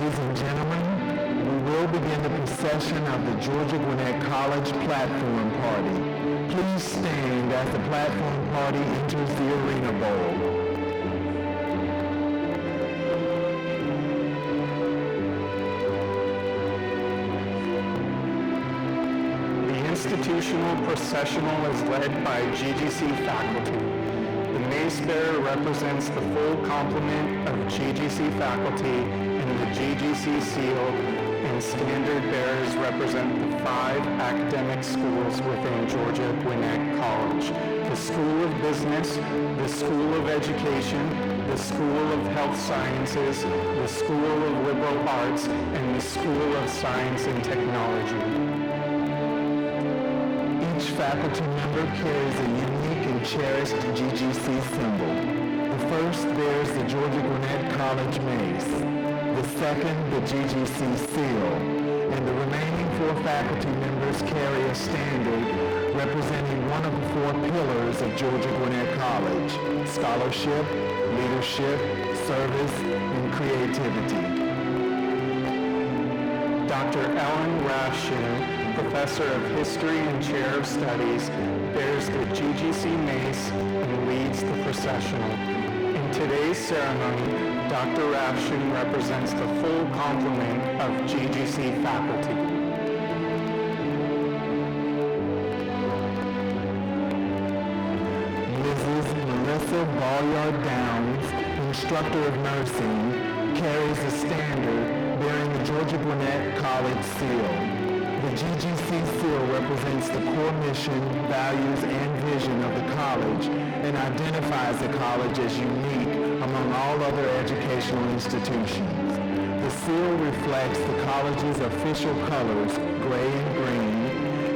Ladies and gentlemen, we will begin the procession of the Georgia Gwinnett College Platform Party. Please stand as the Platform Party enters the Arena Bowl. The institutional processional is led by GGC faculty. The mace bearer represents the full complement of GGC faculty, and the GGC seal and standard bearers represent the 5 academic schools within Georgia Gwinnett College: the School of Business, the School of Education, the School of Health Sciences, the School of Liberal Arts, and the School of Science and Technology. Each faculty member carries a unique and cherished GGC symbol. The first bears the Georgia Gwinnett College mace, the second the GGC seal, and the remaining 4 faculty members carry a standard representing one of the 4 pillars of Georgia Gwinnett College: scholarship, leadership, service, and creativity. Dr. Ellen Rafshin, Professor of History and Chair of Studies, bears the GGC mace and leads the processional. In today's ceremony, Dr. Rafshin represents the full complement of GGC faculty. Mrs. Melissa Ballard Downs, Instructor of Nursing, carries a standard bearing the Georgia Gwinnett College seal. The GGC seal represents the core mission, values, and vision of the college and identifies the college as unique among all other educational institutions. The seal reflects the college's official colors, gray and green,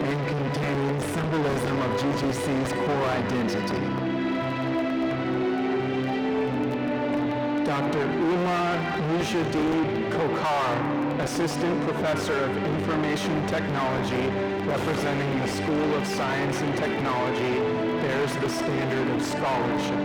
and contains symbolism of GGC's core identity. Dr. Umar Mujahid Kokar, Assistant Professor of Information Technology, representing the School of Science and Technology, bears the standard of scholarship.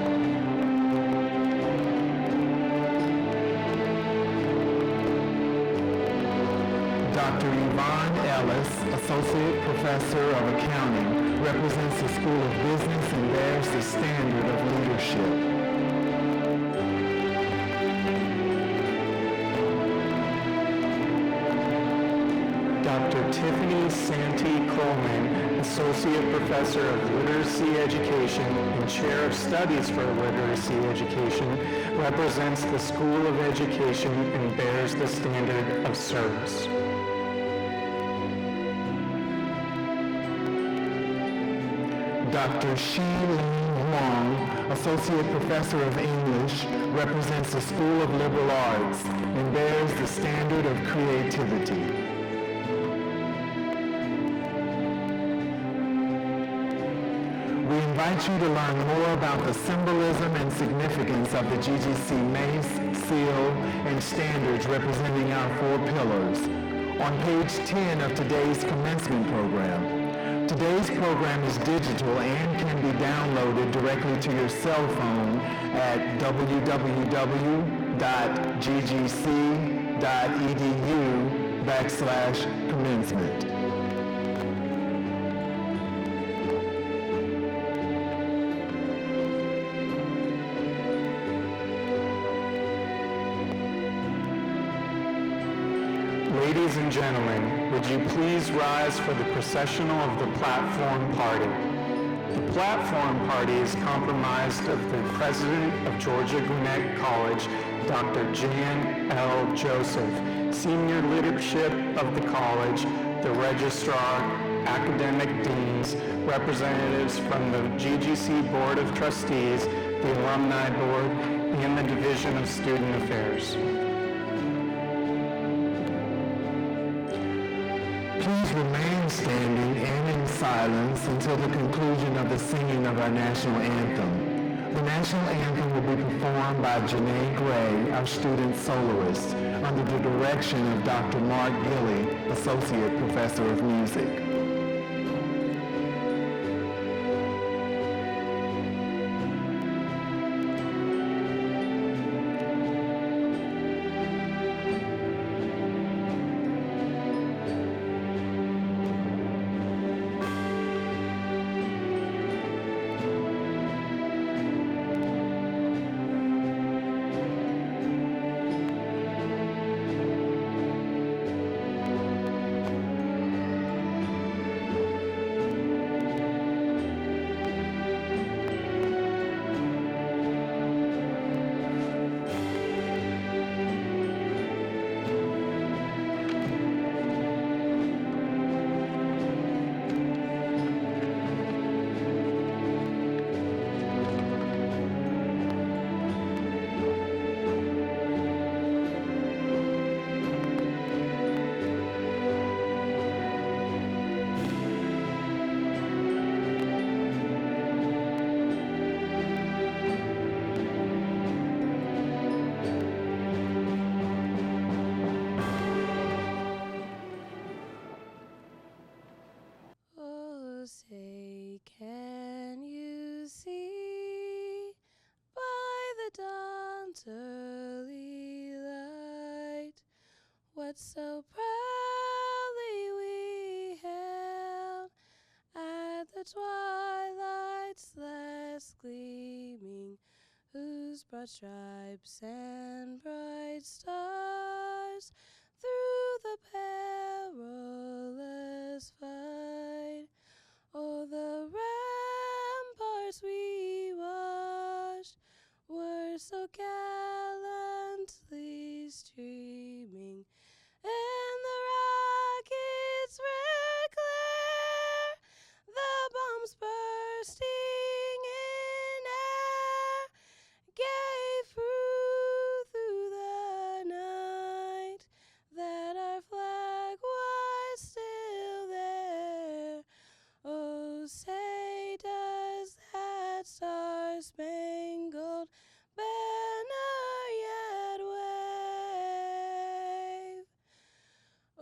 Dr. Yvonne Ellis, Associate Professor of Accounting, represents the School of Business and bears the standard of leadership. Dr. Tiffany Santee Coleman, Associate Professor of Literacy Education and Chair of Studies for Literacy Education, represents the School of Education and bears the standard of service. Dr. Shi-Ling Huang, Associate Professor of English, represents the School of Liberal Arts and bears the standard of creativity. We invite you to learn more about the symbolism and significance of the GGC mace, seal, and standards representing our 4 pillars on page 10 of today's commencement program. Today's program is digital and can be downloaded directly to your cell phone at www.ggc.edu/commencement. Ladies and gentlemen, would you please rise for the processional of the Platform Party? The Platform Party is comprised of the President of Georgia Gwinnett College, Dr. Jan L. Joseph, Senior Leadership of the College, the Registrar, Academic Deans, representatives from the GGC Board of Trustees, the Alumni Board, and the Division of Student Affairs. Please remain standing and in silence until the conclusion of the singing of our national anthem. The national anthem will be performed by Janae Gray, our student soloist, under the direction of Dr. Mark Gilley, Associate Professor of Music. so proudly we hailed at the twilight's last gleaming, whose broad stripes and bright stars through the perilous fight, oh, the ramparts we watched were so gallantly streaming, and the rockets' red glare, the bombs bursting in air, gave proof through the night that our flag was still there. Oh, say does that star-spangled banner yet wave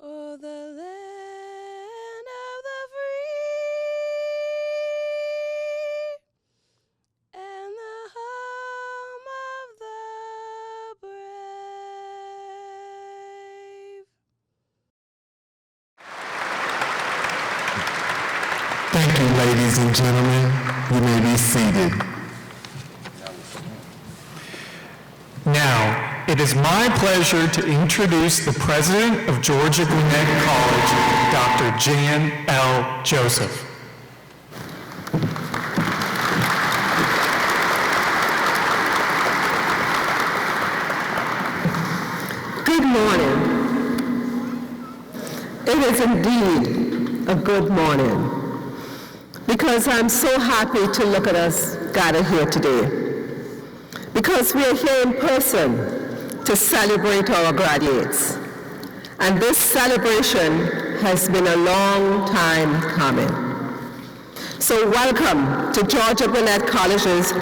o'er the land of the free and the home of the brave. Thank you, ladies and gentlemen. You may be seated. Now, it is my pleasure to introduce the president of Georgia Gwinnett College, Dr. Jan L. Joseph. Good morning. It is indeed a good morning, because I'm so happy to look at us gathered here today, because we are here in person to celebrate our graduates. And this celebration has been a long time coming. So welcome to Georgia Gwinnett College's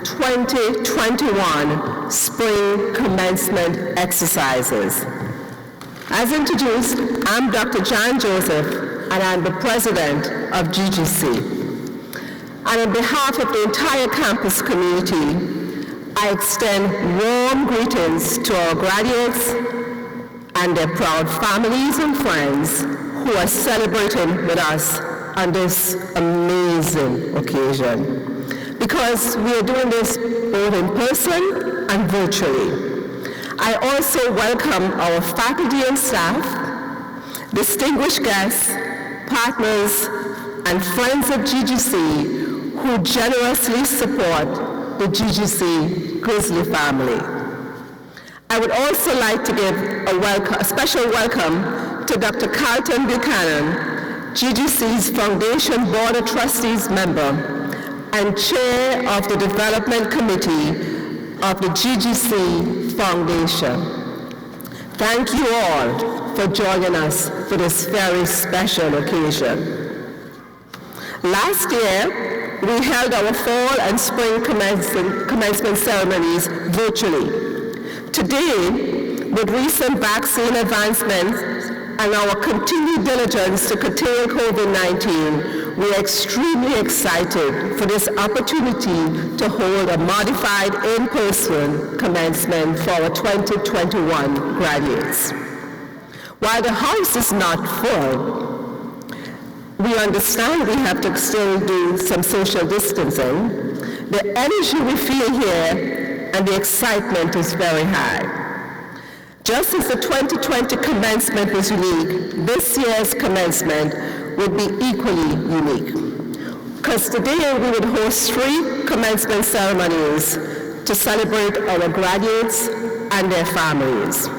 2021 Spring Commencement Exercises. As introduced, I'm Dr. Jan Joseph, and I'm the president of GGC. And on behalf of the entire campus community, I extend warm greetings to our graduates and their proud families and friends who are celebrating with us on this amazing occasion. Because we are doing this both in person and virtually. I also welcome our faculty and staff, distinguished guests, partners, and friends of GGC who generously support the GGC Grizzly family. I would also like to give a special welcome to Dr. Carlton Buchanan, GGC's Foundation Board of Trustees member and chair of the Development Committee of the GGC Foundation. Thank you all for joining us for this very special occasion. Last year, we held our fall and spring commencement ceremonies virtually. Today, with recent vaccine advancements and our continued diligence to contain COVID-19, we are extremely excited for this opportunity to hold a modified in-person commencement for our 2021 graduates. While the house is not full, we understand we have to still do some social distancing. The energy we feel here and the excitement is very high. Just as the 2020 commencement was unique, this year's commencement would be equally unique. Because today we would host 3 commencement ceremonies to celebrate our graduates and their families.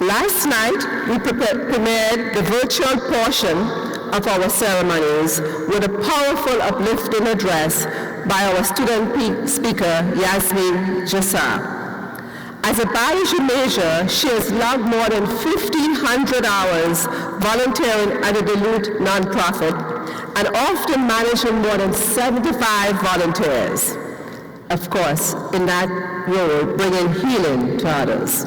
Last night, we premiered the virtual portion of our ceremonies with a powerful uplifting address by our student speaker, Yasmin Jassar. As a biology major, she has logged more than 1,500 hours volunteering at a Duluth nonprofit and often managing more than 75 volunteers. Of course, in that role, bringing healing to others.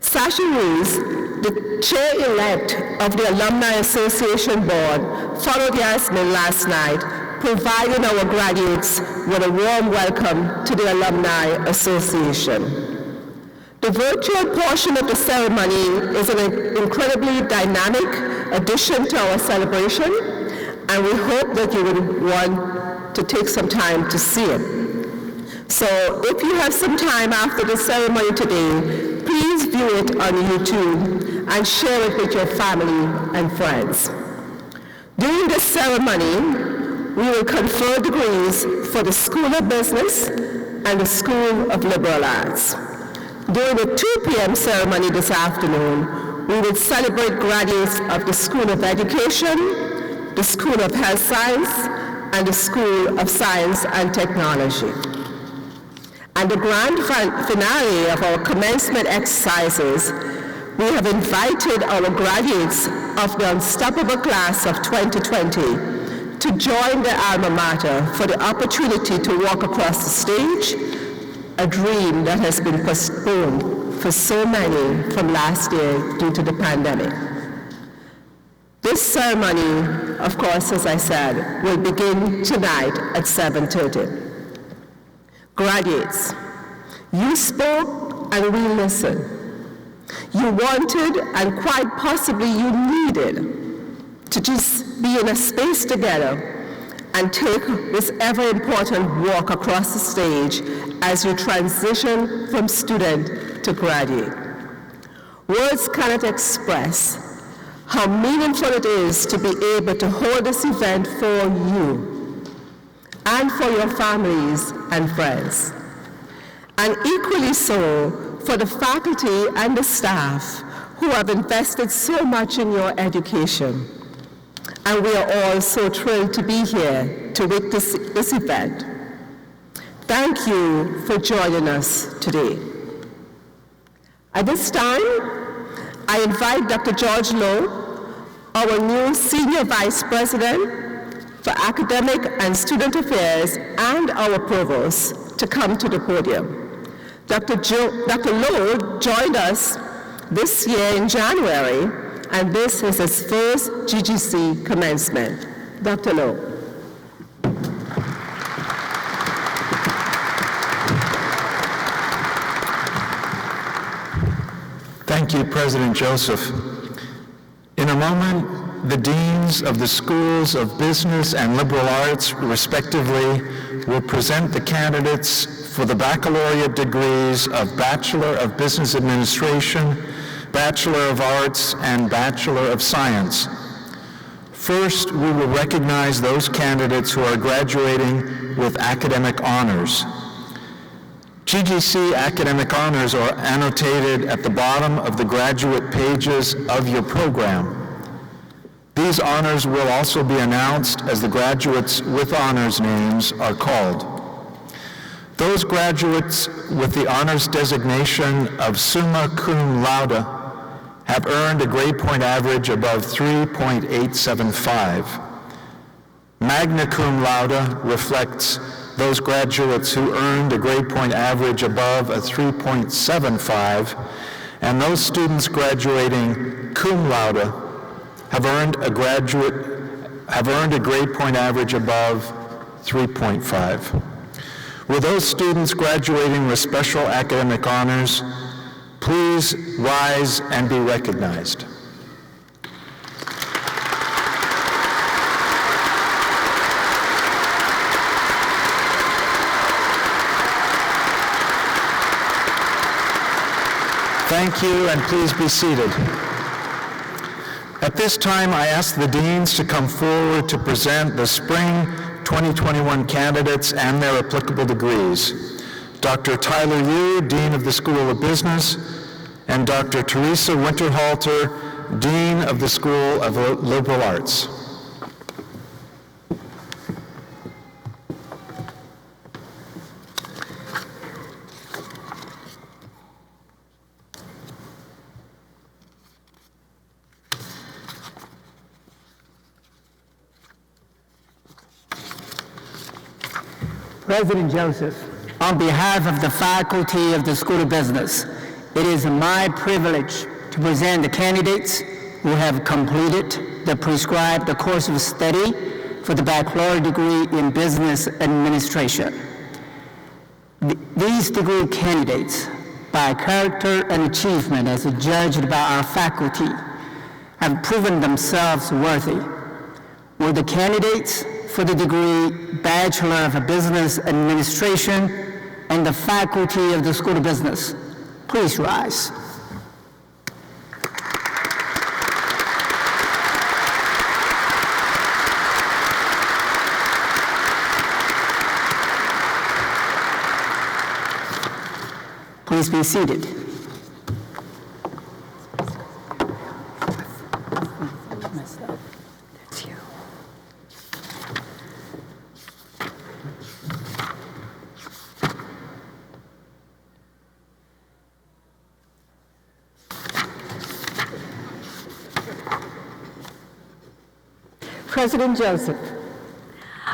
Sasha Ruiz, the chair-elect of the Alumni Association Board, followed Yasmin last night, providing our graduates with a warm welcome to the Alumni Association. The virtual portion of the ceremony is an incredibly dynamic addition to our celebration, and we hope that you would want to take some time to see it. So if you have some time after the ceremony today, please view it on YouTube and share it with your family and friends. During this ceremony, we will confer degrees for the School of Business and the School of Liberal Arts. During the 2 p.m. ceremony this afternoon, we will celebrate graduates of the School of Education, the School of Health Science, and the School of Science and Technology. And the grand finale of our commencement exercises, we have invited our graduates of the Unstoppable Class of 2020 to join their alma mater for the opportunity to walk across the stage, a dream that has been postponed for so many from last year due to the pandemic. This ceremony, of course, as I said, will begin tonight at 7:30. Graduates, you spoke and we listened. You wanted and quite possibly you needed to just be in a space together and take this ever important walk across the stage as you transition from student to graduate. Words cannot express how meaningful it is to be able to hold this event for you and for your families and friends. And equally so for the faculty and the staff who have invested so much in your education. And we are all so thrilled to be here to witness this event. Thank you for joining us today. At this time, I invite Dr. George Lowe, our new Senior Vice President for Academic and Student Affairs and our Provost, to come to the podium. Dr. Lowe joined us this year in January, and this is his first GGC commencement. Dr. Lowe. Thank you, President Joseph. In a moment, the deans of the schools of business and liberal arts, respectively, will present the candidates for the baccalaureate degrees of Bachelor of Business Administration, Bachelor of Arts, and Bachelor of Science. First, we will recognize those candidates who are graduating with academic honors. GGC academic honors are annotated at the bottom of the graduate pages of your program. These honors will also be announced as the graduates with honors names are called. Those graduates with the honors designation of summa cum laude have earned a grade point average above 3.875. Magna cum laude reflects those graduates who earned a grade point average above a 3.75, and those students graduating cum laude have earned a grade point average above 3.5. Will those students graduating with special academic honors please rise and be recognized? Thank you, and please be seated. At this time, I ask the deans to come forward to present the spring 2021 candidates and their applicable degrees. Dr. Tyler Yu, Dean of the School of Business, and Dr. Teresa Winterhalter, Dean of the School of Liberal Arts. President Joseph, on behalf of the faculty of the School of Business, it is my privilege to present the candidates who have completed the prescribed course of study for the baccalaureate degree in Business Administration. These degree candidates by character and achievement as judged by our faculty have proven themselves worthy. Will the candidates for the degree Bachelor of Business Administration and the Faculty of the School of Business please rise? Please be seated. That's you. President Joseph,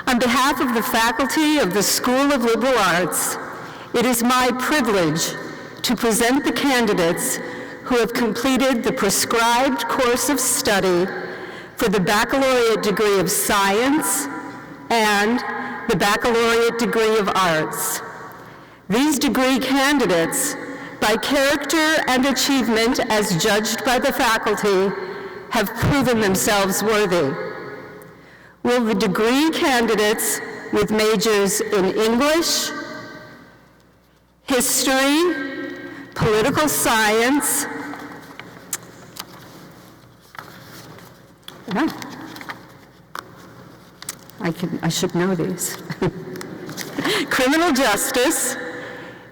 on behalf of the faculty of the School of Liberal Arts, it is my privilege to present the candidates who have completed the prescribed course of study for the baccalaureate degree of science and the baccalaureate degree of arts. These degree candidates, by character and achievement as judged by the faculty, have proven themselves worthy. Will the degree candidates with majors in English, history, political science, I should know these. Criminal justice,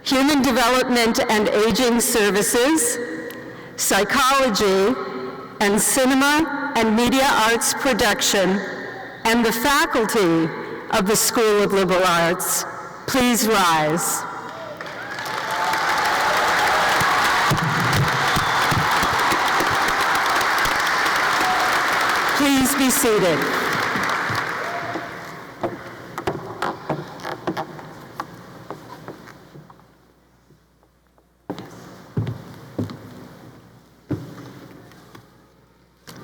human development and aging services, psychology, and cinema and media arts production, and the faculty of the School of Liberal Arts, please rise. Please be seated.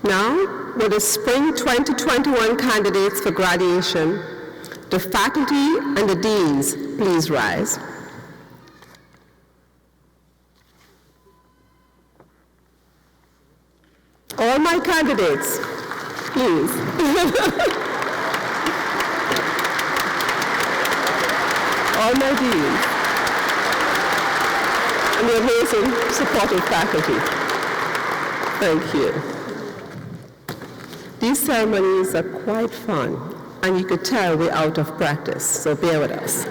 Now, will the spring 2021 candidates for graduation, the faculty and the deans, please rise. All my candidates, please. All my deans and the amazing supportive faculty. Thank you. These ceremonies are quite fun, and you could tell we're out of practice, so bear with us.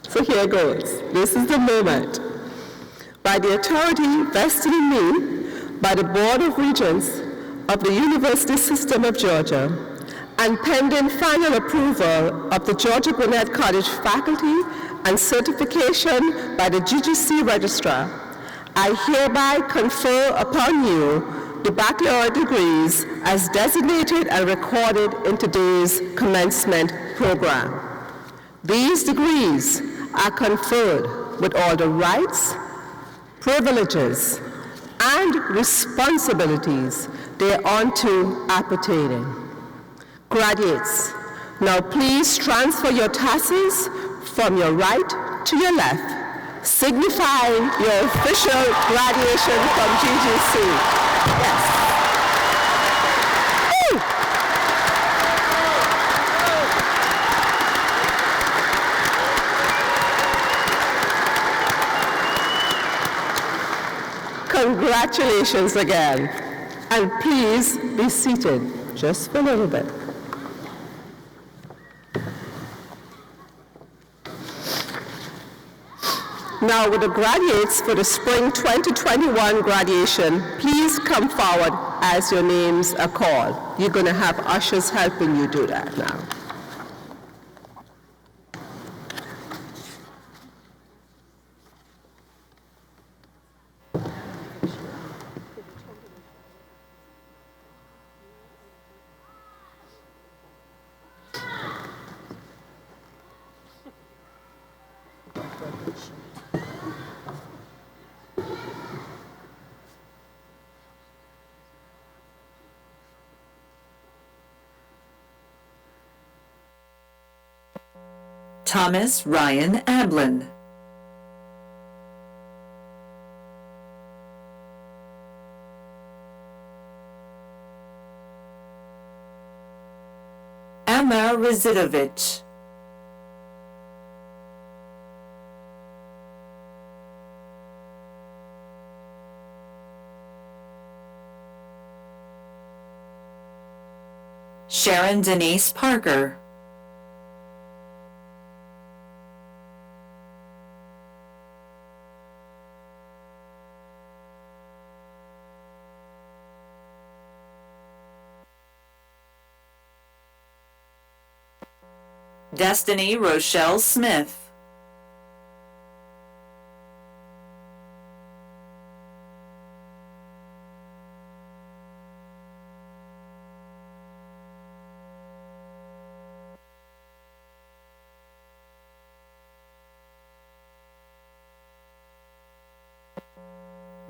So here goes. This is the moment. By the authority vested in me by the Board of Regents of the University System of Georgia, and pending final approval of the Georgia Gwinnett College faculty and certification by the GGC Registrar, I hereby confer upon you the baccalaureate degrees as designated and recorded in today's commencement program. These degrees are conferred with all the rights, privileges, and responsibilities thereunto appertaining. Graduates, now please transfer your tassels from your right to your left, signifying your official graduation from GGC. Yes. Woo! Congratulations again. And please be seated just for a little bit. Now, with the graduates for the spring 2021 graduation, please come forward as your names are called. You're going to have ushers helping you do that now. Thomas Ryan Ablin. Anna Rezidovich. Sharon Denise Parker. Destiny Rochelle Smith.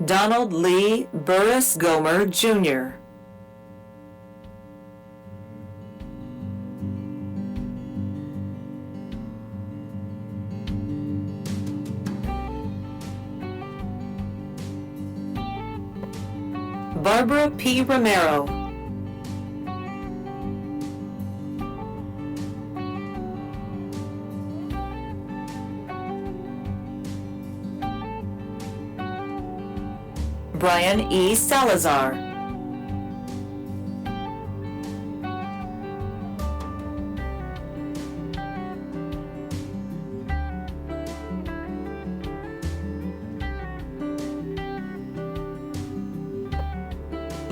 Donald Lee Burris Gomer, Jr. Barbara P. Romero. Brian E. Salazar.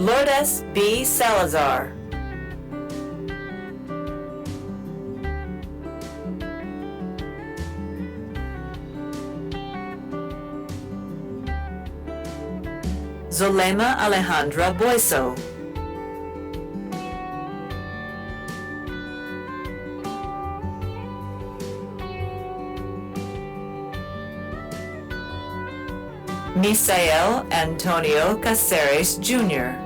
Lourdes B. Salazar. Zulema Alejandra Boiso. Misael Antonio Caceres, Jr.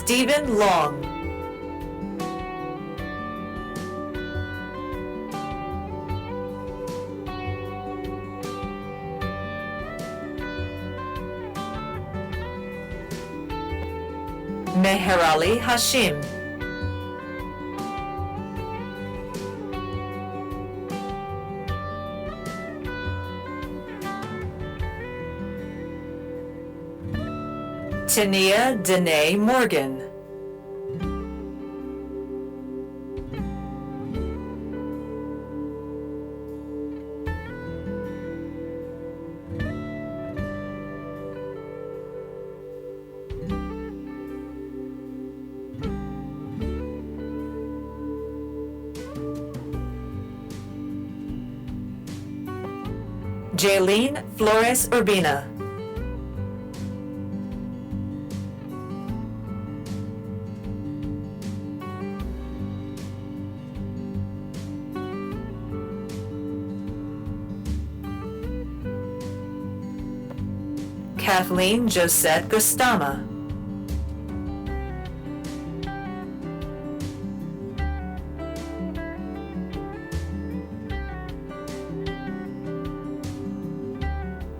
Stephen Long. Meherali Hashim. Tania Danae Morgan. Jaylene Flores Urbina. Kathleen Josette Gustama.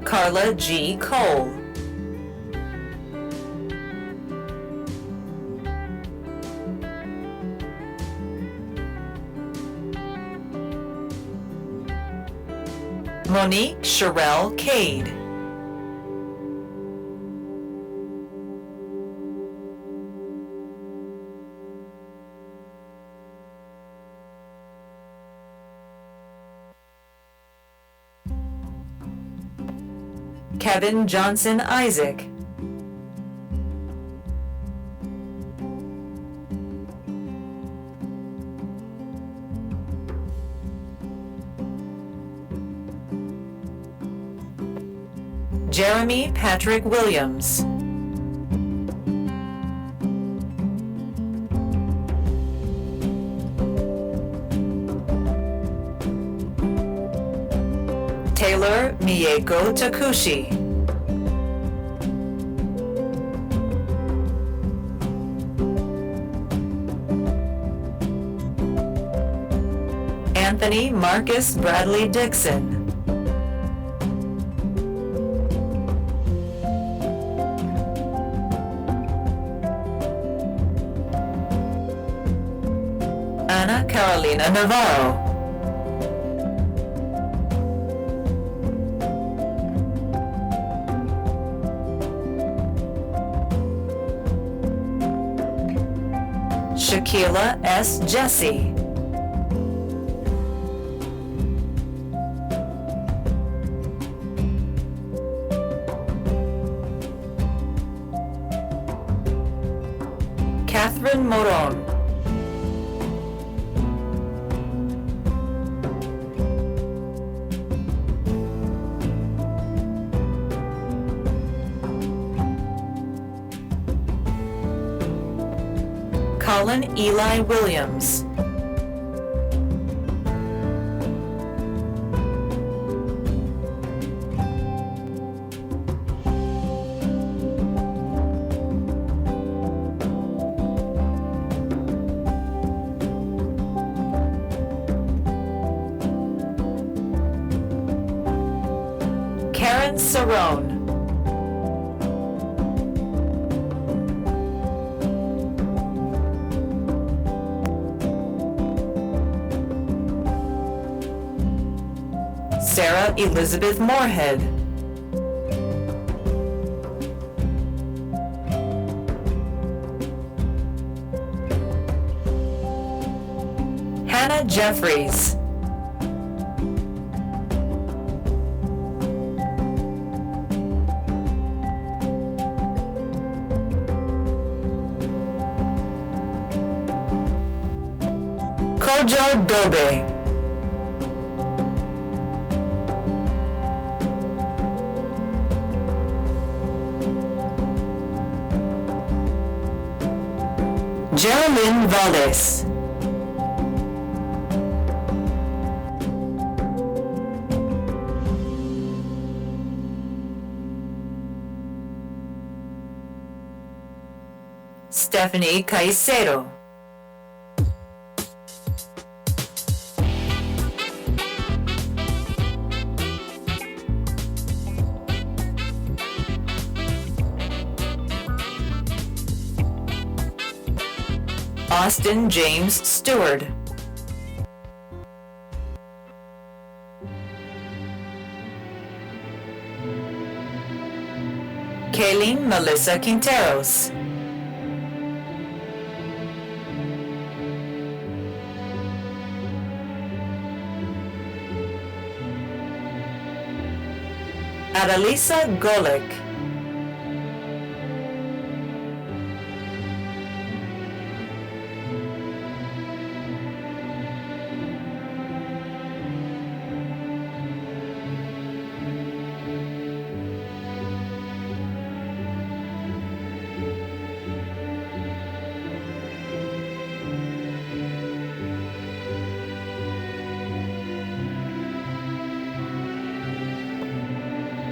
Carla G. Cole. Monique Sherelle Cade. Kevin Johnson Isaac. Jeremy Patrick Williams. Taylor Mieko Takushi. Anthony Marcus Bradley Dixon. Ana Carolina Navarro. Shaquila S. Jesse. Catherine Moron. Colin Eli Williams. Karen Cerrone. Sarah Elizabeth Moorhead. Hannah Jeffries. Kojo Dobe. Geraldine Valdez. Stephanie Caicedo. Austin James Stewart. Kayleen Melissa Quinteros. Adalisa Golik.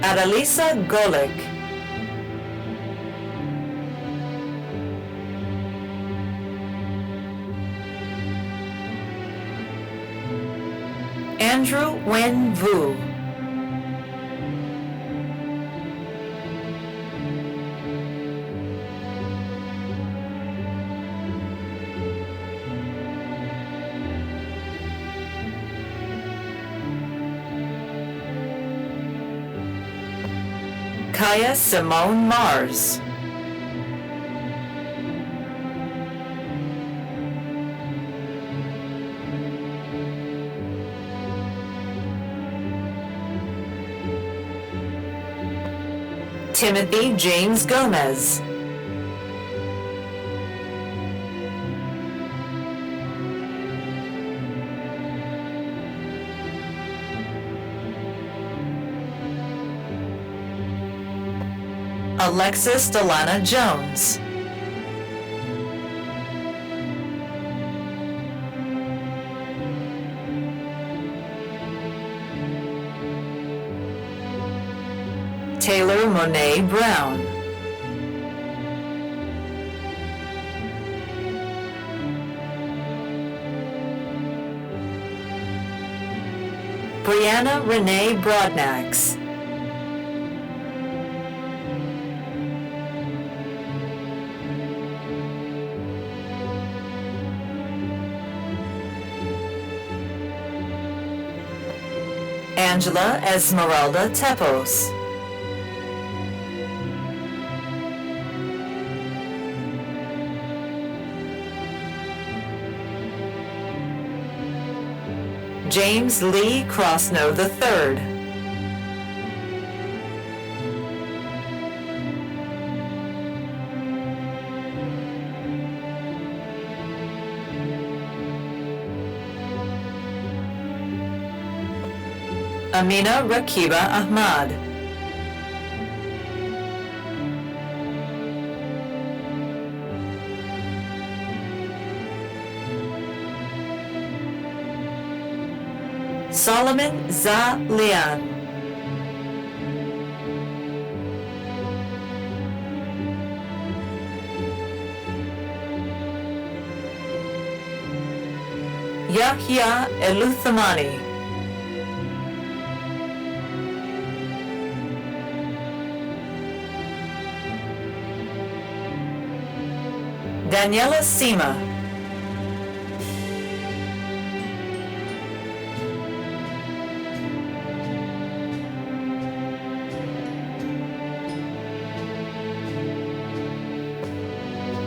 Adalisa Golik. Andrew Wen Vu. Kaya Simone Mars. Timothy James Gomez. Alexis Delana Jones. Taylor Monet Brown. Brianna Renee Broadnax. Angela Esmeralda Tepos. James Lee Crossnow III. Amina Rakiba Ahmad. Solomon Za Lian. Yahya Eluthamani. Daniela Sima.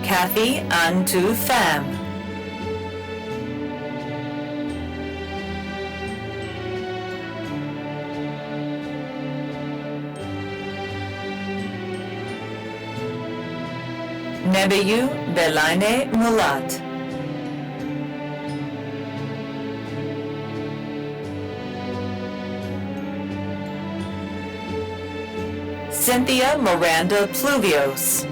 Kathy Antu Pham. Nebiyu Belaine Mulat. Cynthia Miranda Pluvios.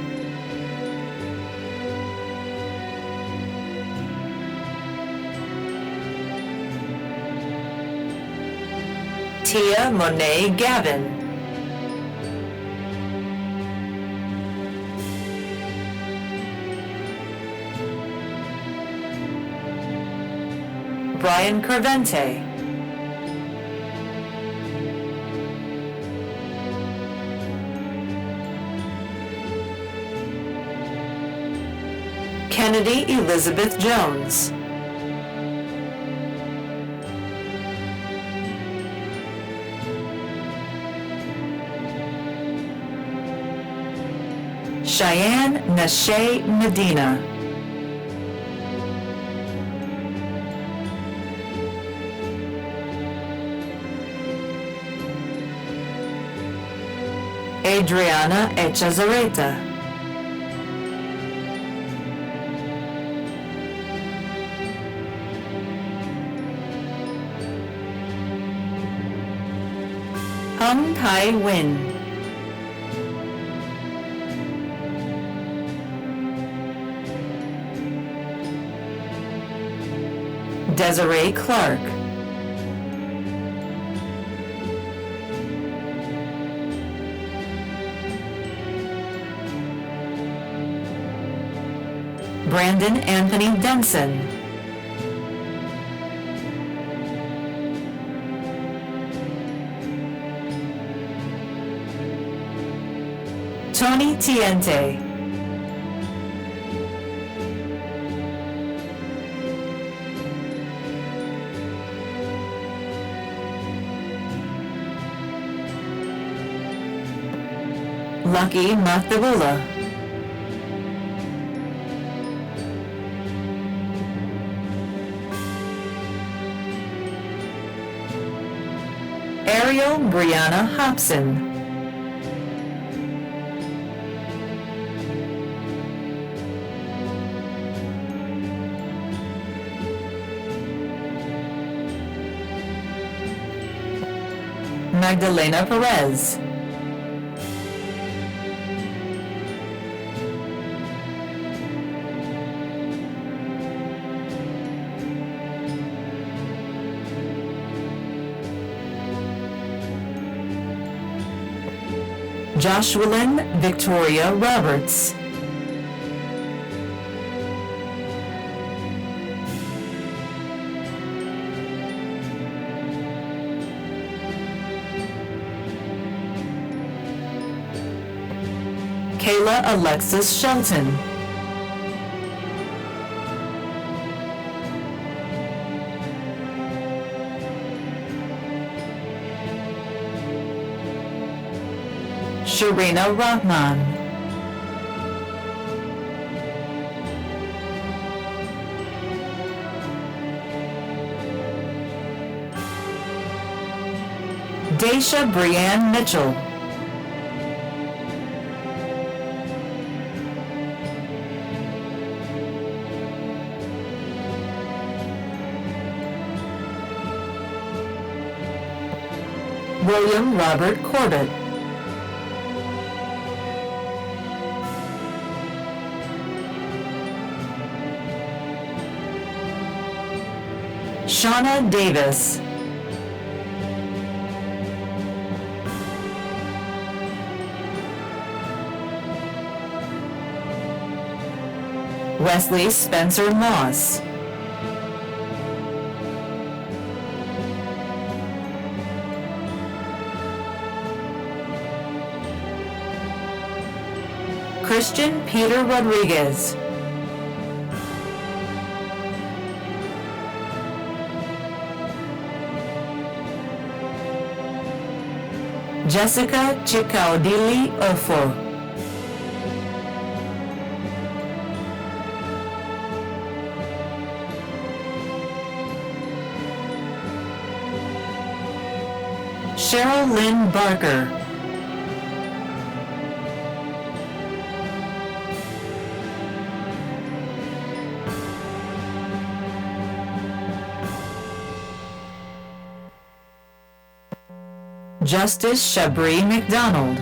Tia Monet Gavin. Brian Cervente. Kennedy Elizabeth Jones. Cheyenne Nashe Medina. Adriana Echazareta. Hung Tai Win. Desiree Clark. Brandon Anthony Denson. Tony Tiente. Lucky Mathabula. Ariel Brianna Hobson. Magdalena Perez. Joshualyn Victoria Roberts. Kayla Alexis Shelton. Sharina Rahman. Daisha Brianne Mitchell. William Robert Corbett. Shauna Davis. Wesley Spencer Moss. Christian Peter Rodriguez. Jessica Chikaudili Ofo. Cheryl Lynn Barker. Justice Shabri McDonald.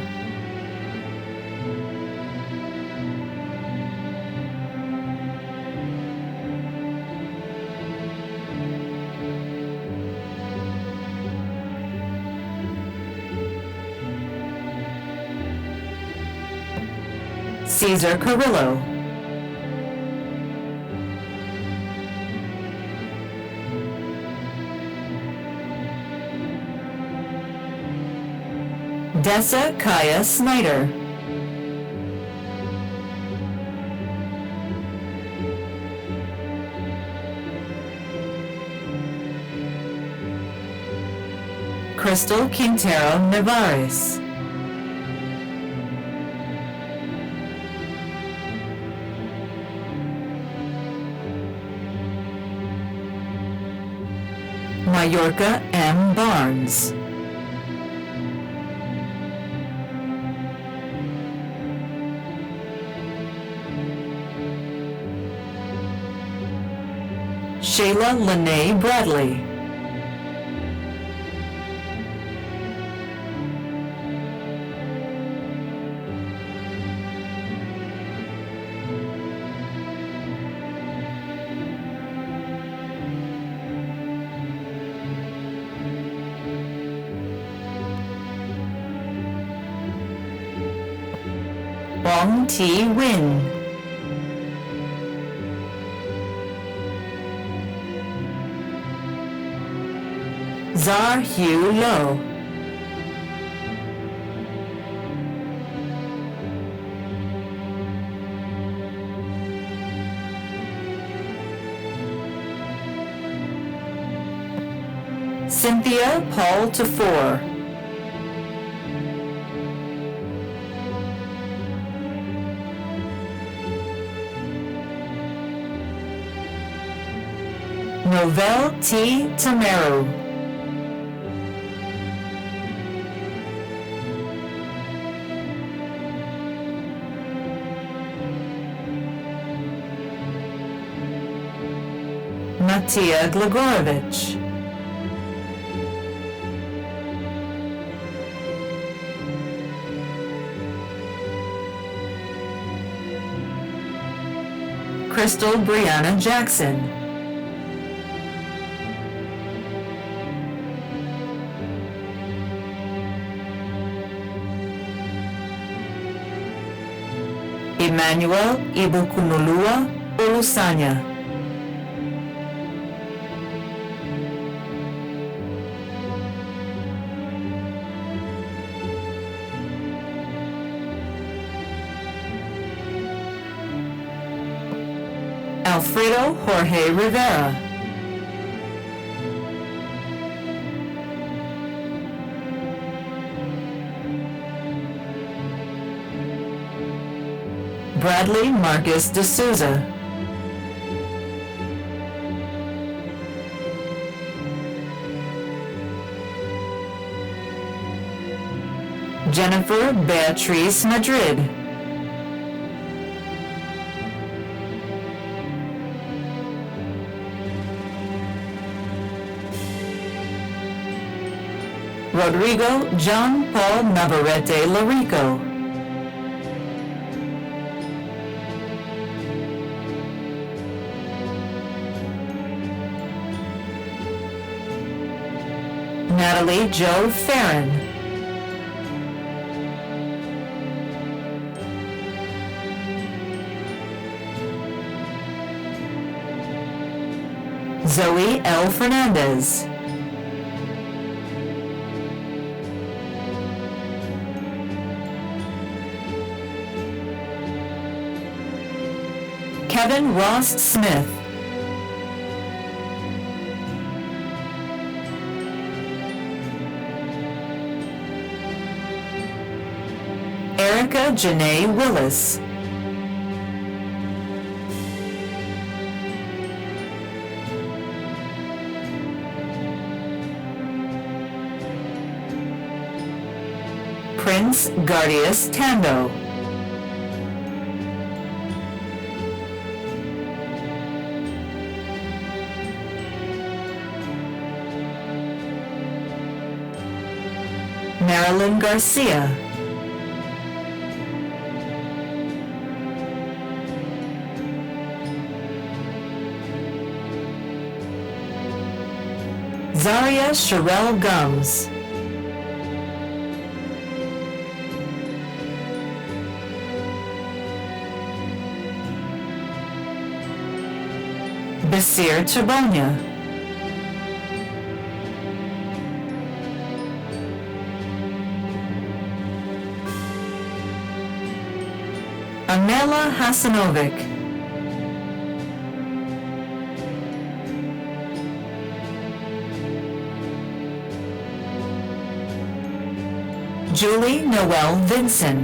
Caesar Carrillo. Dessa Kaya Snyder. Crystal Quintero Nevares. Mayorka M. Barnes. Shayla Lene Bradley. Wong T. Win. Zar Hugh Low. Cynthia Paul Tefor. Novelle T. Tamaru. Matija Glagorovich. Crystal Brianna Jackson. Emmanuel Ibukunulua Ulusanya. Alfredo Jorge Rivera. Bradley Marcus D'Souza. Jennifer Beatriz Madrid. Rodrigo John Paul Navarrete Larico. Natalie Jo Farron. Zoe L. Fernandez. Kevin Ross Smith. Erica Janae Willis. Prince Gardius Tando. Marilyn Garcia. Zaria Sherelle Gums. Basir Chabonia. Amela Hasanovic. Julie Noel Vinson.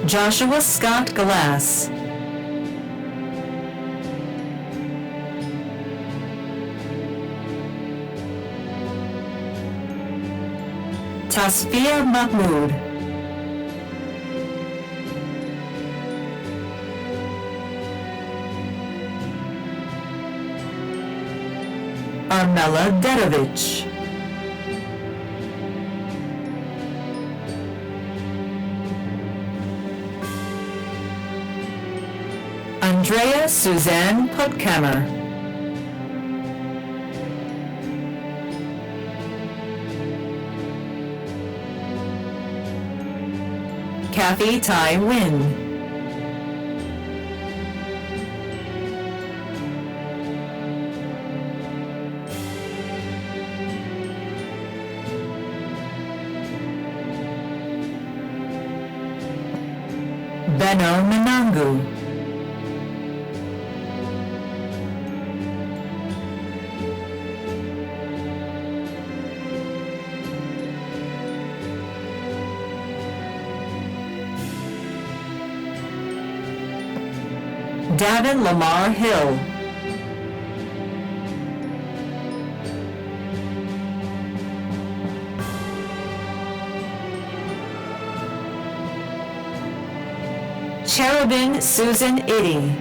Joshua Scott Glass. Tasfia Mahmood. Armella Dedovich. Andrea Suzanne Puttkammer. Kathy Tai Wynn. Beno Menangu. Davin Lamar Hill. Cherubin Susan Iddy.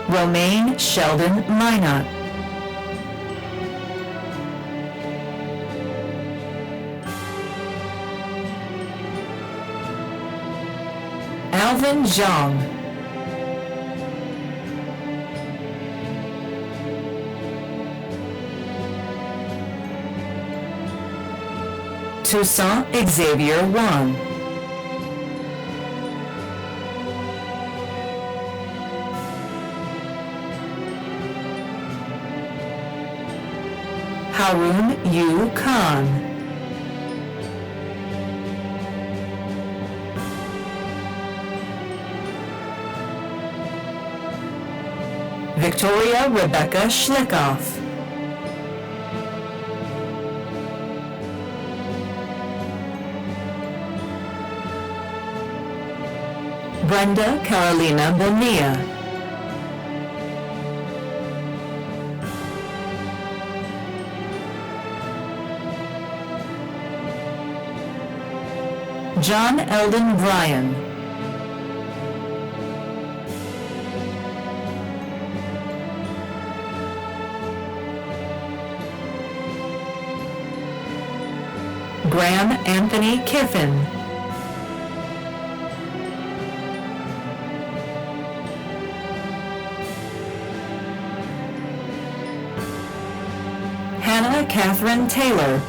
Romaine Sheldon Minot. Alvin Zhang. Toussaint Xavier Wang. Harun Yu Khan. Victoria Rebecca Schlickoff. Brenda Carolina Bonilla. John Eldon Bryan. Graham Anthony Kiffin. Hannah Catherine Taylor.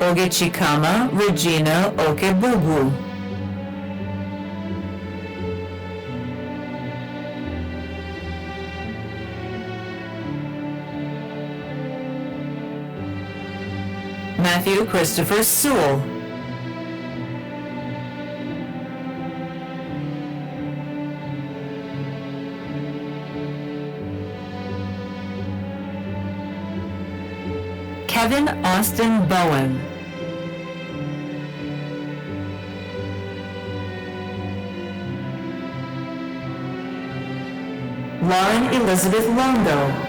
Ogechikama Regina Okebugu. Matthew Christopher Sewell. Kevin Austin Bowen. Lauren Elizabeth Longo.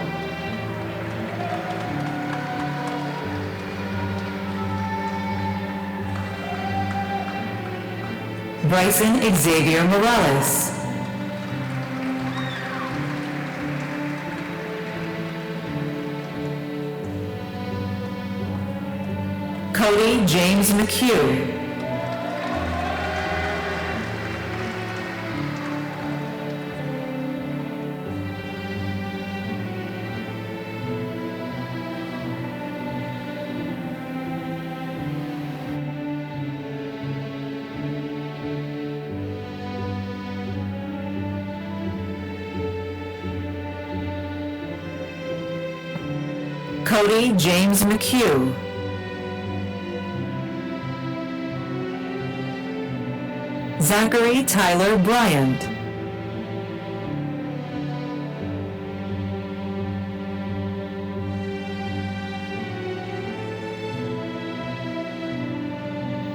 Bryson Xavier Morales. Cody James McHugh. Cody James McHugh. Zachary Tyler Bryant.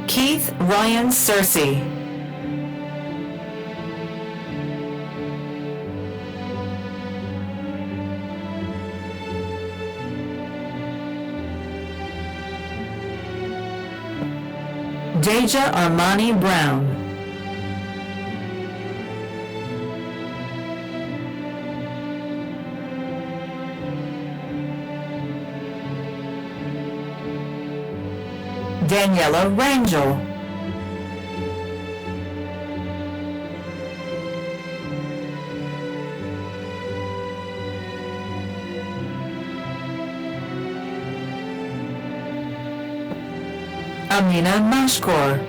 Keith Ryan Searcy. Deja Armani Brown. Daniela Rangel. Amina Mashkor.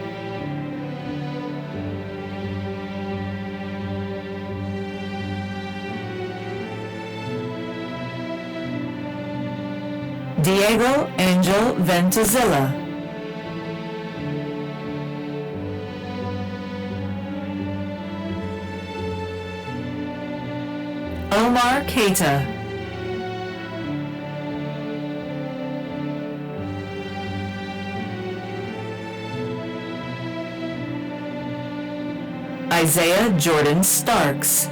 Diego Angel Ventazilla. Omar Keita. Isaiah Jordan Starks.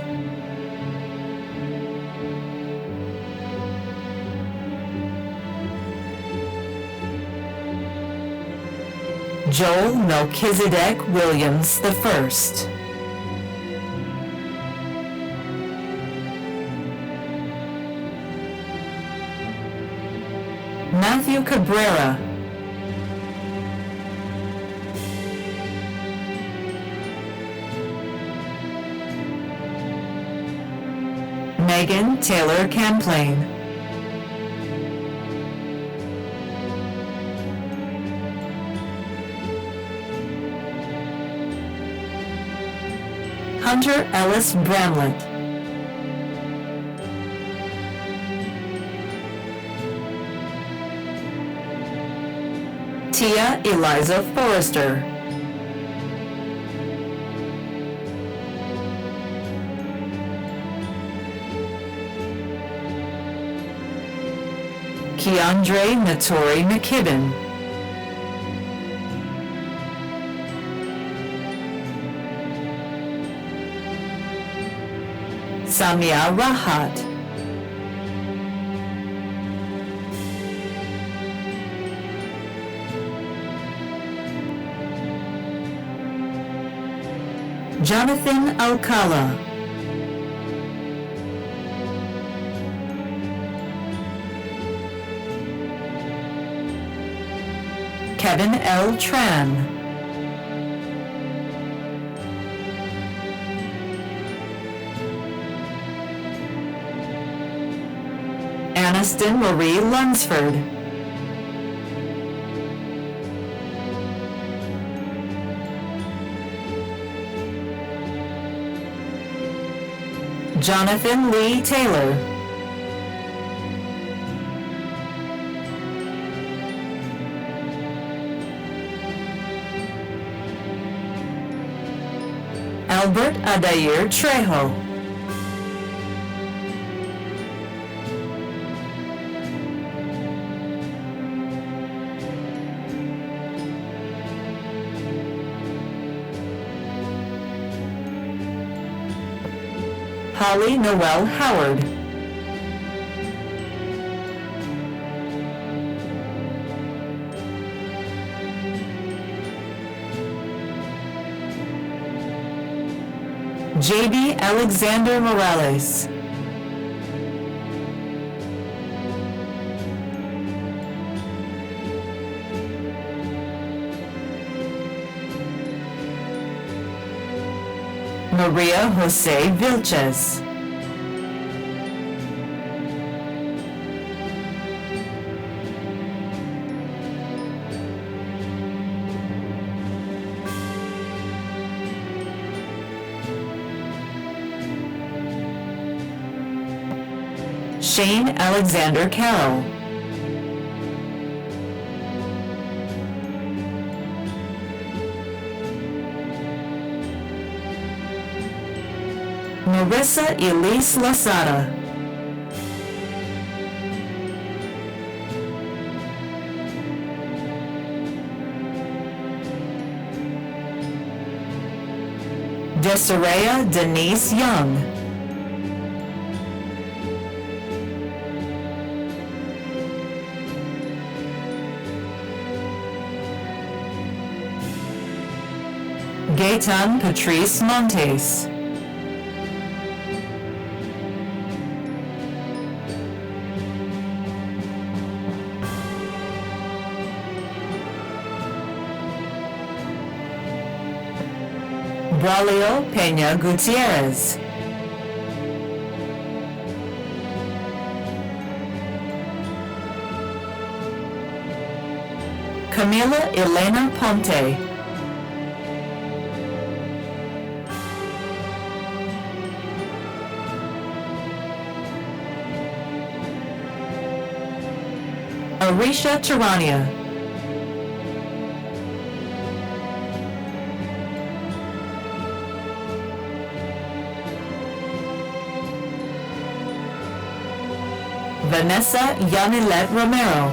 Joel Melchizedek Williams I. Matthew Cabrera. Megan Taylor Camplain. Hunter Ellis Bramlett. Tia Eliza Forrester. Keandre Natori McKibben. Samia Rahat. Jonathan Alcala. Kevin L. Tran. Aniston Marie Lunsford. Jonathan Lee Taylor. Albert Adair Trejo. Holly Noel Howard. J.B. Alexander Morales. Maria Jose Vilches. Shane Alexander Carroll. Marissa Elise Lasada. Desiree Denise Young. Gaetan Patrice Montes. Braulio Peña Gutierrez. Camila Elena Ponte. Arisha Tarania. Vanessa Yanilet Romero.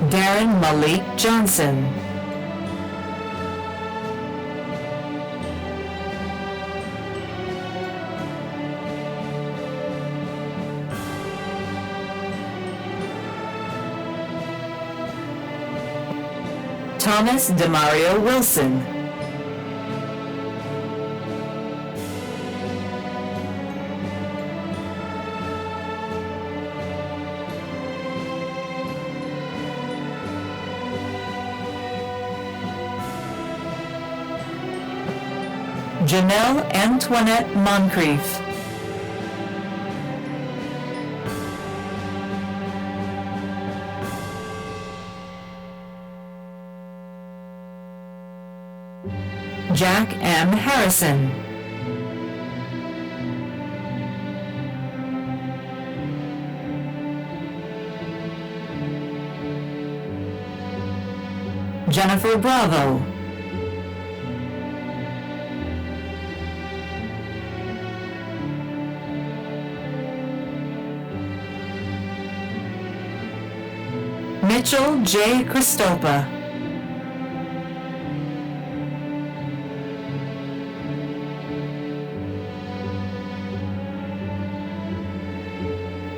Darren Malik Johnson. Thomas Demario Wilson. Janelle Antoinette Moncrief. Jack M. Harrison. Jennifer Bravo. Mitchell J. Christopa.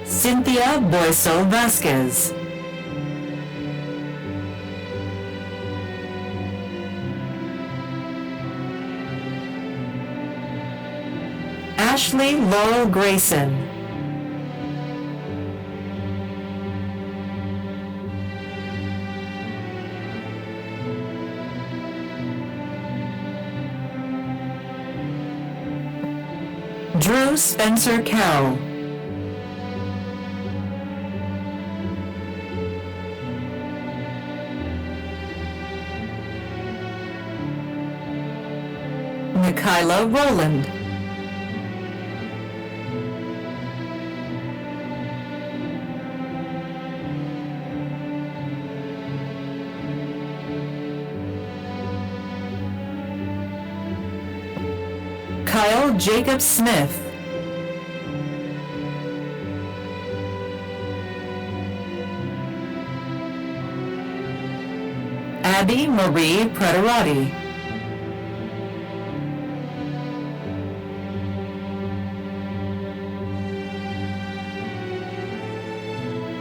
Cynthia Boyso Vasquez. Ashley Laurel Grayson. Drew Spencer Carroll. Michaela Rowland. Kyle Jacob Smith. Abby Marie Praterati.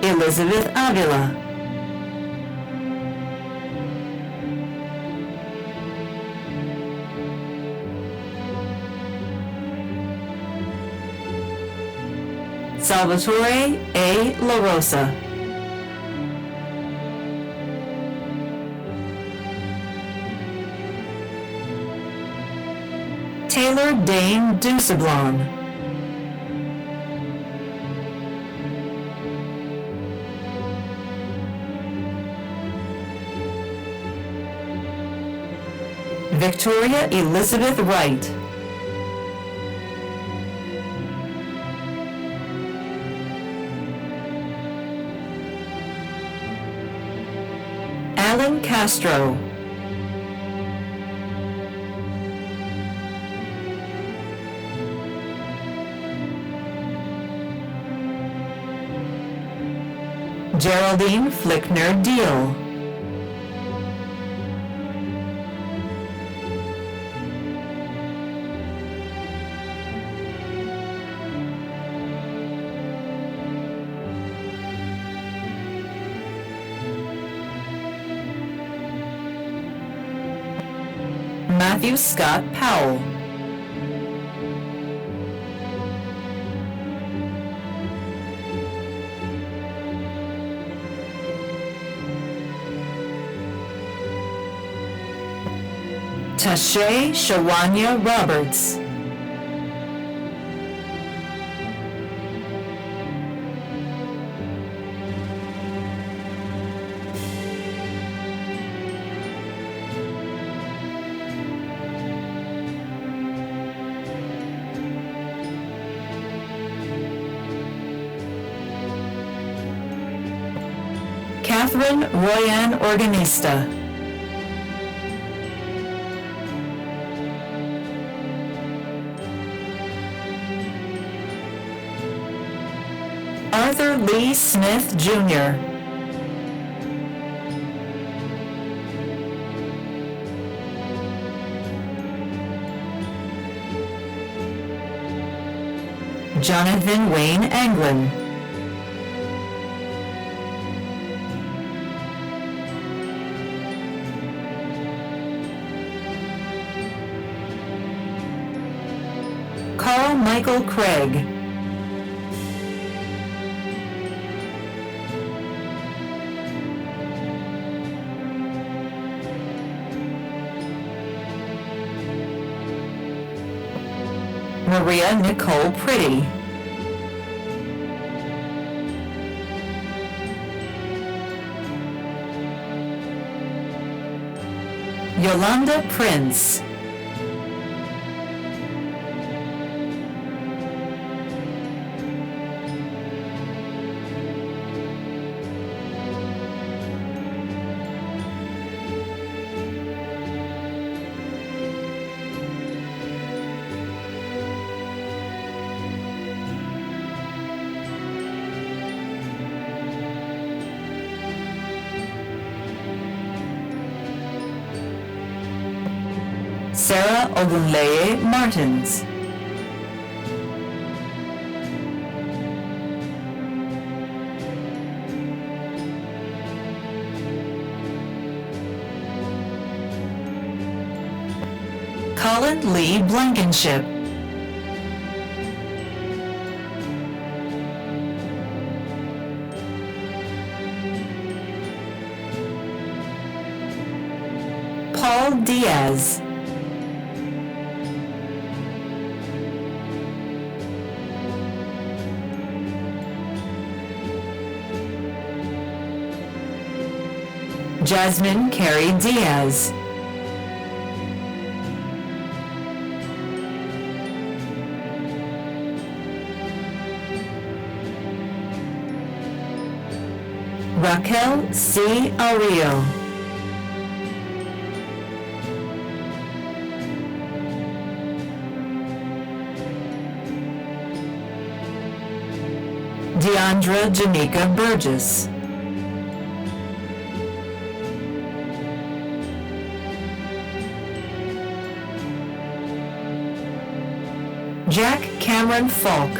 Elizabeth Avila. Salvatore A. La Rosa. Taylor Dane Dusablon. Victoria Elizabeth Wright. Alan Castro. Geraldine Flickner Deal. Matthew Scott Powell. Tashay Shawanya Roberts. Catherine Royan Organista. Arthur Lee Smith, Jr. Jonathan Wayne Anglin. Carl Michael Craig. Maria Nicole Pretty. Yolanda Prince. Sarah Ogunleye Martins. Colin Lee Blankenship. Paul Diaz. Jasmine Carey Diaz. Raquel C. Ario. Deandra Janika Burgess. Jack Cameron Falk.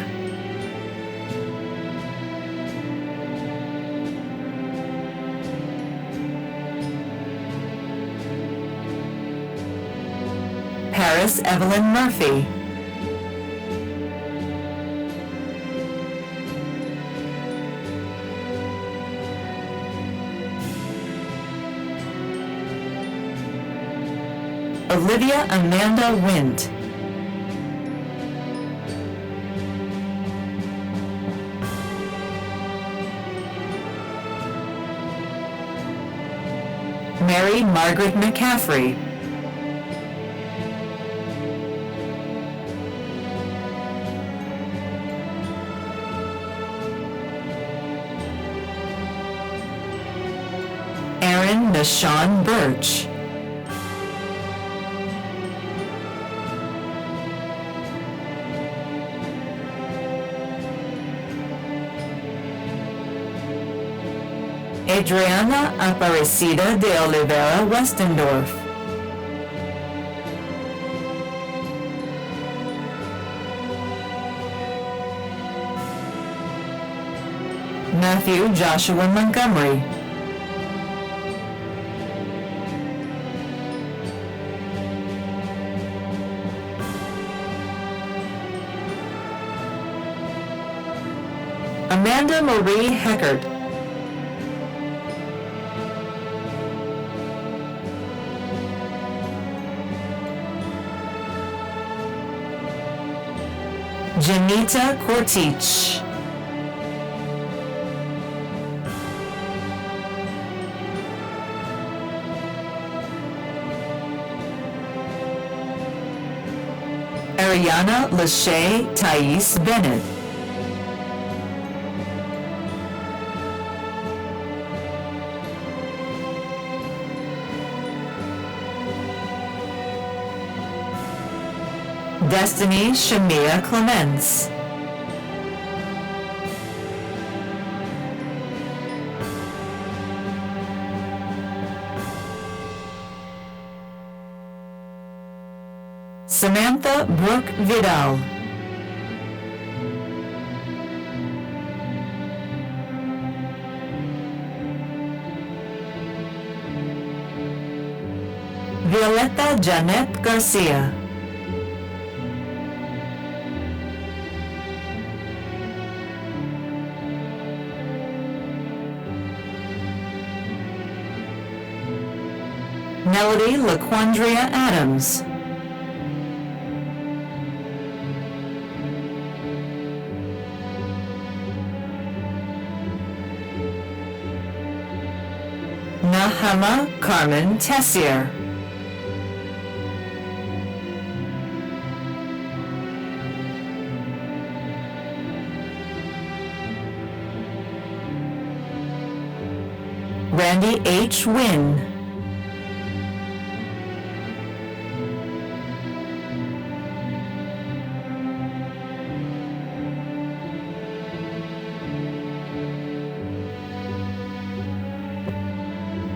Paris Evelyn Murphy. Olivia Amanda Wint. Mary Margaret McCaffrey. Aaron Nashawn Birch. Adriana Aparecida de Oliveira Westendorf. Matthew Joshua Montgomery. Amanda Marie Heckert. Janita Kortich. Ariana Lachey Thais Bennett. Destiny Shamia Clements. Samantha Brooke Vidal. Violeta Janet Garcia. Melody LaQuandria Adams. Nahama Carmen Tessier. Randy H. Wynn.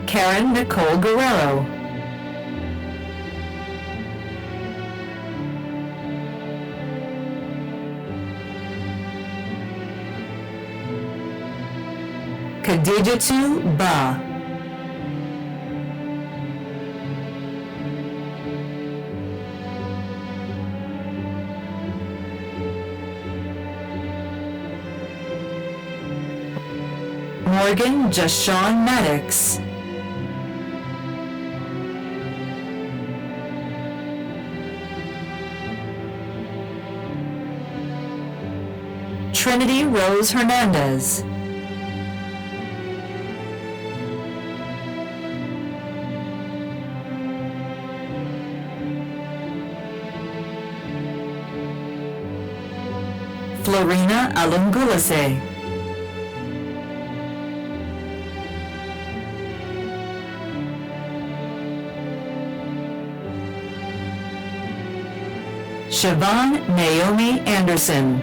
Karen Nicole Guerrero. Khadijatu Ba. Morgan Jashawn Maddox. Trinity Rose Hernandez. Florina Alungulase. Siobhan Naomi Anderson.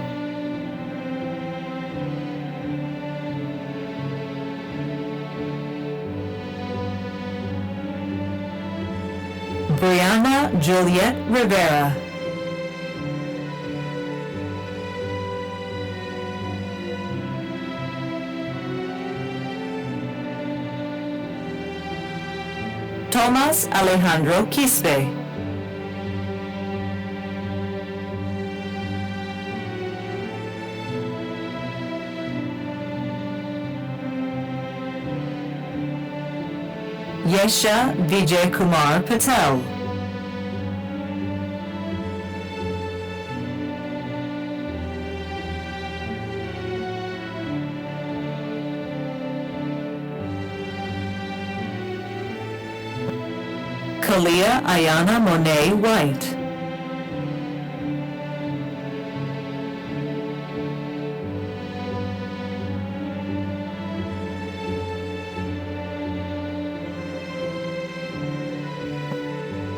Brianna Juliet Rivera. Tomas Alejandro Quispe. Yesha Vijay Kumar Patel. Kalia Ayana Monet White.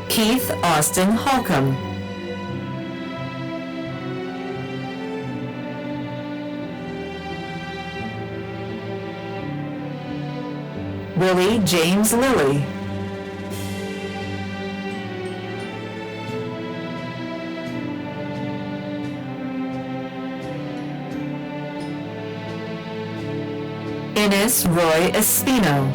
Keith Austin Holcomb. Willie James Lilly. Ines Roy Espino.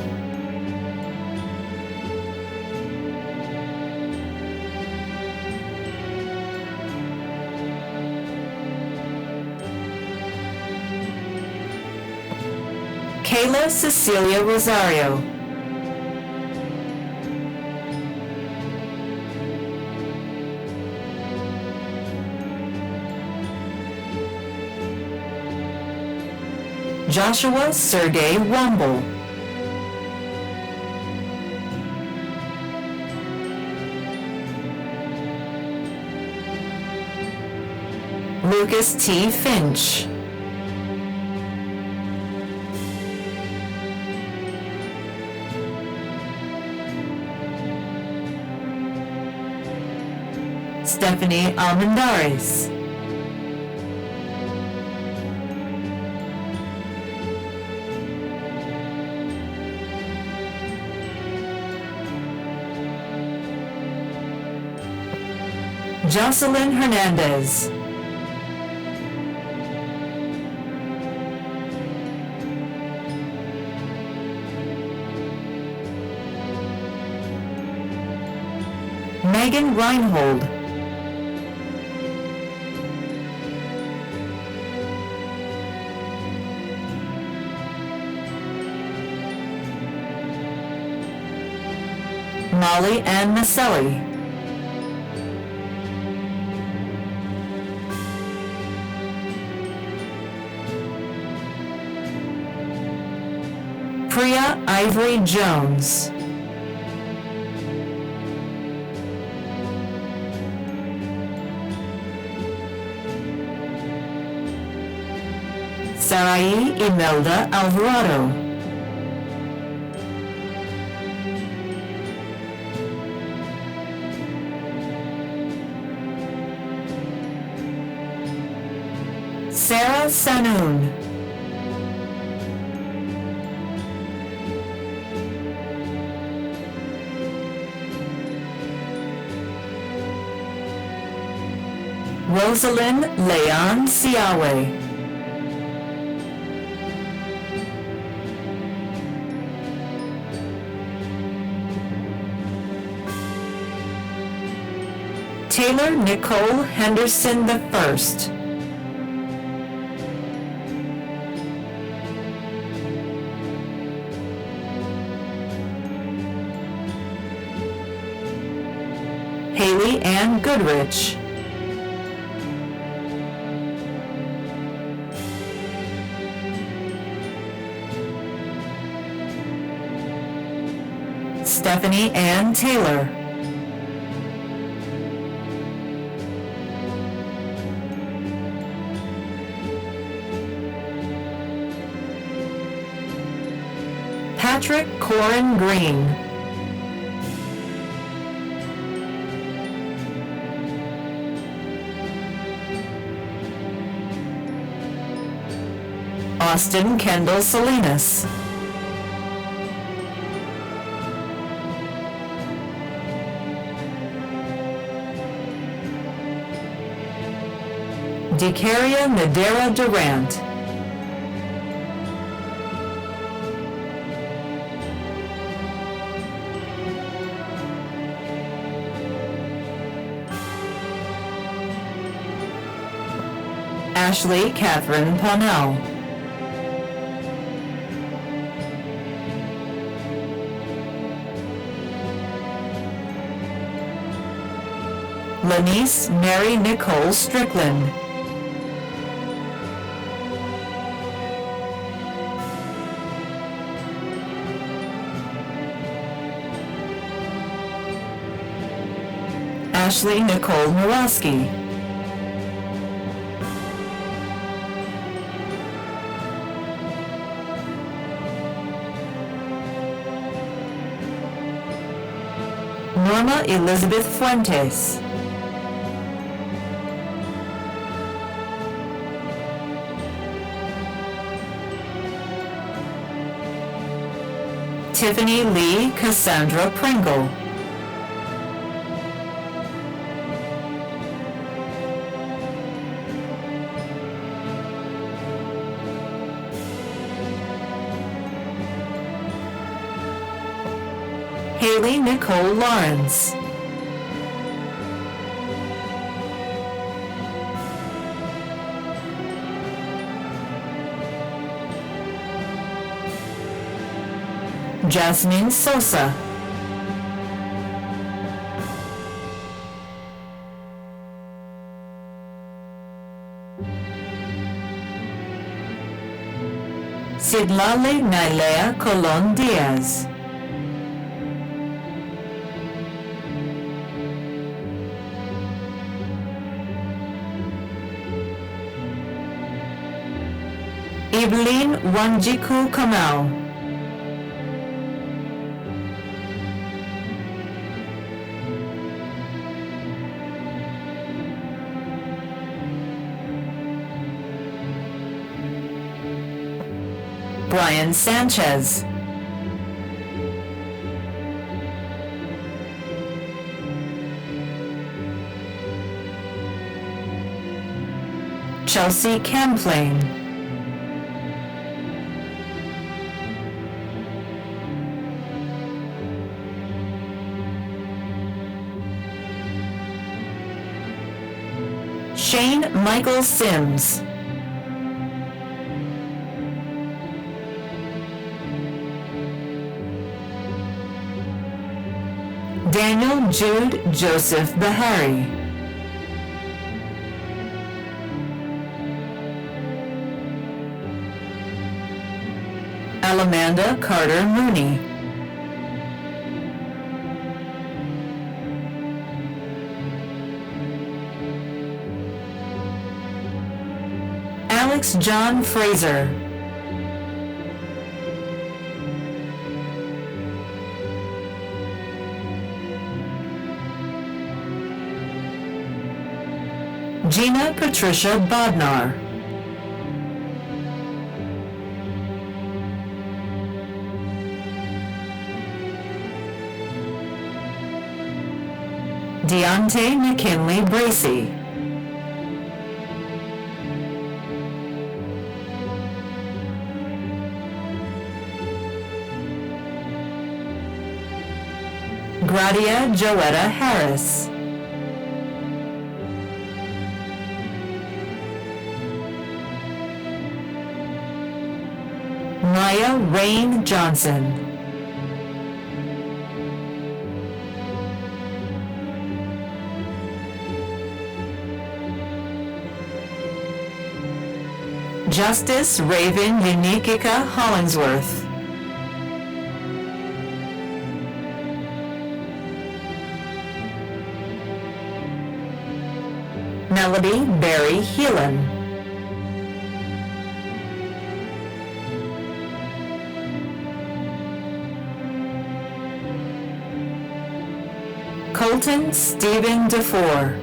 Kayla Cecilia Rosario. Joshua Sergey Womble. Lucas T. Finch. Stephanie Almendares. Jocelyn Hernandez. Megan Reinhold. Molly Ann Maselli. Priya Ivory Jones. Sarai Imelda Alvarado. Sarah Sanoon. Rosalind Leon Siawe. Taylor Nicole Henderson the First. Haley Ann Goodrich. Stephanie Ann Taylor. Patrick Corin Green. Austin Kendall Salinas. Decaria Nadera Durant. Ashley Catherine Ponnell. Lanice Mary Nicole Strickland. Ashley Nicole Murawski. Norma Elizabeth Fuentes. Tiffany Lee Cassandra Pringle. Haley Nicole Lawrence. Jasmine Sosa. Sidlale Nailea Colon Diaz. Evelyn Wanjiku Kamau. Brian Sanchez. Chelsea Camplain. Shane Michael Sims. Daniel Jude Joseph Bahari. Alamanda Carter Mooney. Alex John Fraser. Gina Patricia Bodnar. Deontay McKinley Bracey. Gradia Joetta Harris. Maya Rain Johnson. Justice Raven Unikika Hollingsworth. Melody Barry Heelan. Colton Stephen DeFore.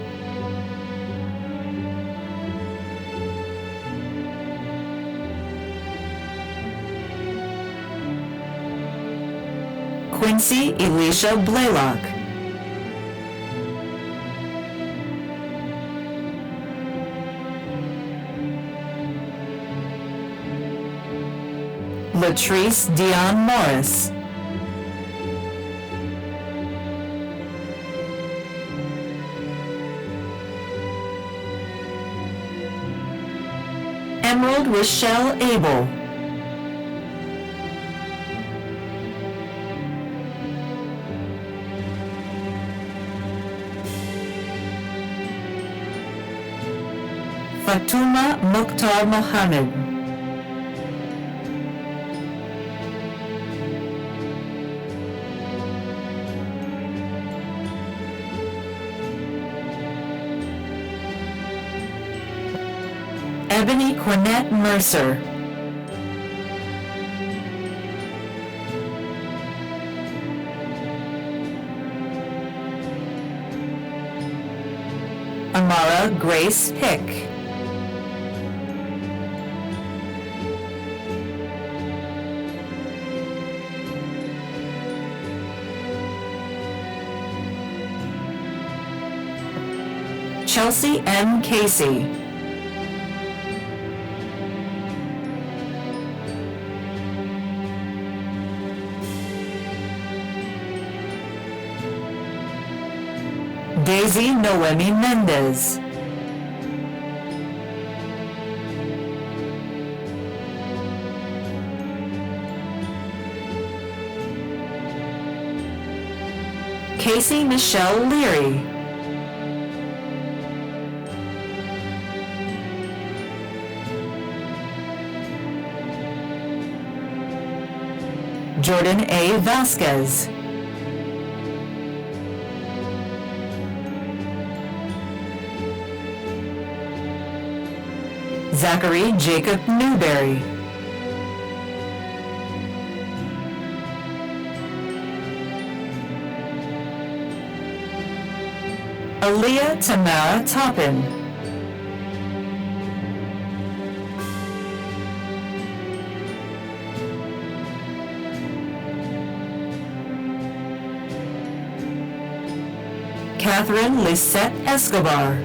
Quincy Elisha Blaylock. Latrice Dion Morris. Emerald Rochelle Abel. Fatuma Mukhtar Mohammed. Ebony Quinette Mercer. Amara Grace Hick. Chelsea M. Casey. Daisy Noemi Mendez. Casey Michelle Leary. Jordan A. Vasquez. Zachary Jacob Newberry. Aaliyah Tamara Toppin. Catherine Lisette Escobar.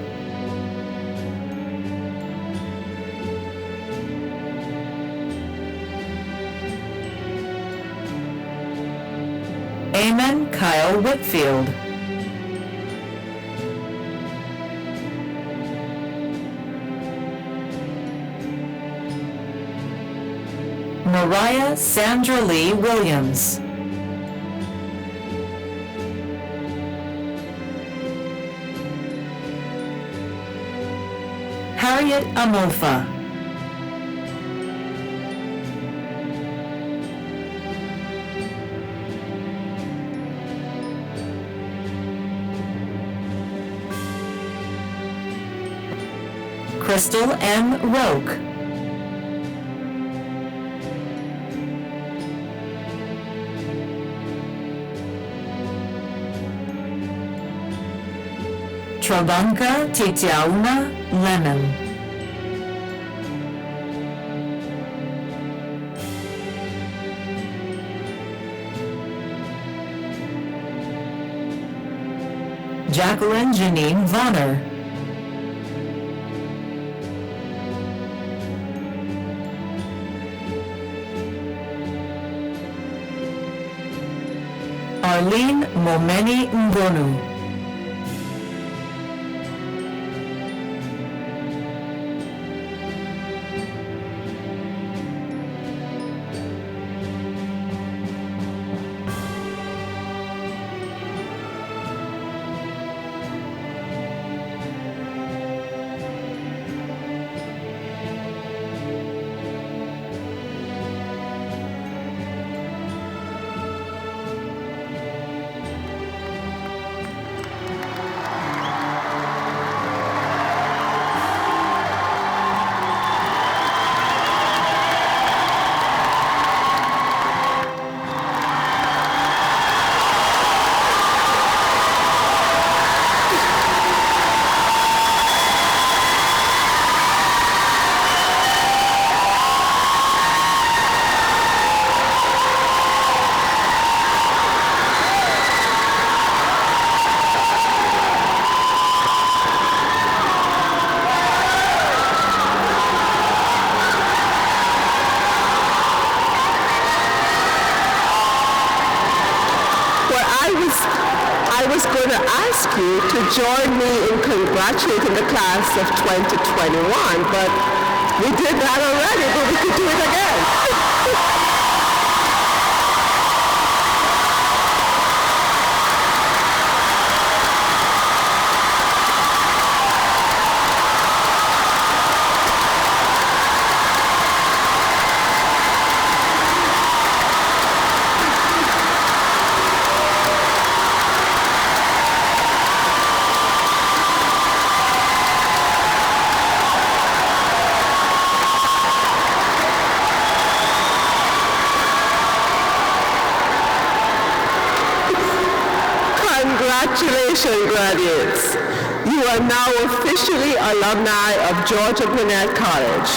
Eamon Kyle Whitfield. Mariah Sandra Lee Williams. Harriet Amofa. Crystal M. Roque. Travanka Titiauna Lemon. Jacqueline Janine Vonner. Arlene Momeni Ngonu. ask you to join me in congratulating the class of 2021, but we did that already, but we could do it again. Congratulations, graduates. You are now officially alumni of Georgia Gwinnett College.